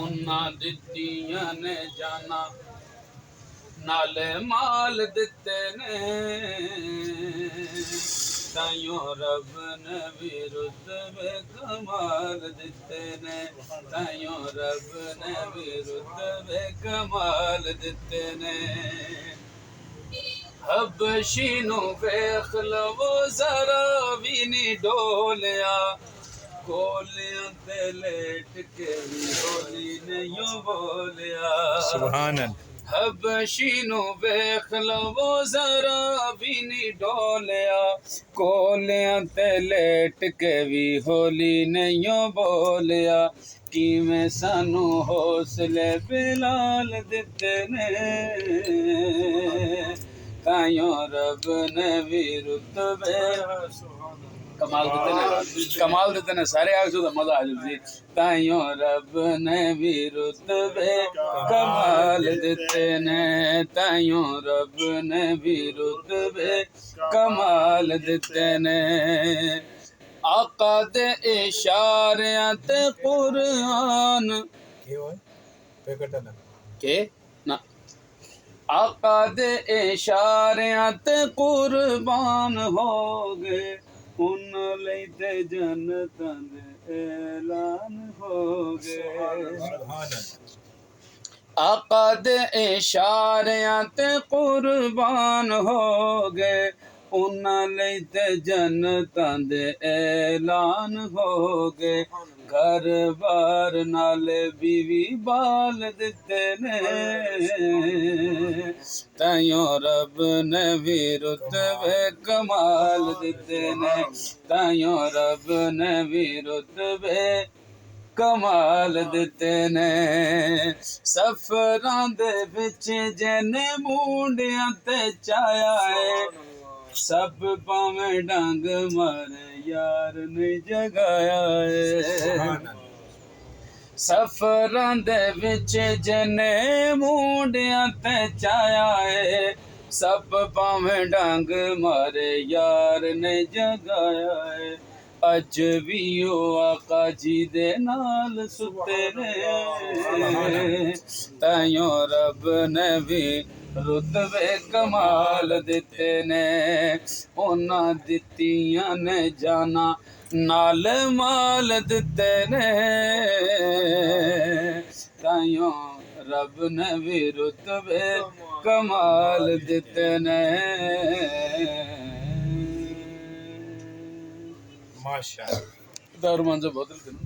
उन्हां दित्तियां ने जाना नाले माल दिते ने ताइयों रब ने भी रुतबे कमाल दिते ने ताइयों रब ने भी रुतबे कमाल दिते ने हबशी नू वेख लवो जरा भी नी डोलिया कोलियां ते लेट के भी होली नहीं बोलिया सुभान अल्लाह। हबशी नू वेख लवो जरा भी नी डोलिया कोलियां ते लेट के भी होली नहीं बोलिया किवें सानू हौसले बिलाल दिते ने ताइयों रब ने भी रुतबे कमाल देते ने सारे आग तो मजा आ जाती ताइयों रब ने भी रुतबे कमाल देते ने ताइयों रब ने भी रुतबे कमाल देते ने आका दे इशारियां ते कुरान के ना आका दे इशारियां ते कुर्बान हो गए उन लई ते जन्नतां दे ऐलान हो गए आका दे इशारियां ते कुर्बान हो गए उन्हां लई ते जन्नतां दे ऐलान हो गए घर बार नाले बीवी बाल दिते ने ताइयों रब ने भी रुतबे कमाल दिते ने ताइयों रब ने भी रुतबे कमाल दिते ने सफरां दे विच जने मुंडियां ते चाया है सब पावें डंग मारे यार ने जगाया है सफरां दे विच जने मुंडियां ते चाया है सब पावें डंग मारे यार ने जगाया है अज भी ओ आका जी दे नाल सुते ने ताइयों रब ने भी रुतबे कमाल दिते ने उन्हां दित्तियां ने जाना नाल माल दिते ने ताइयों रब ने भी रुतबे कमाल दिते ने माशाअल्लाह। दरमान से बदल के ना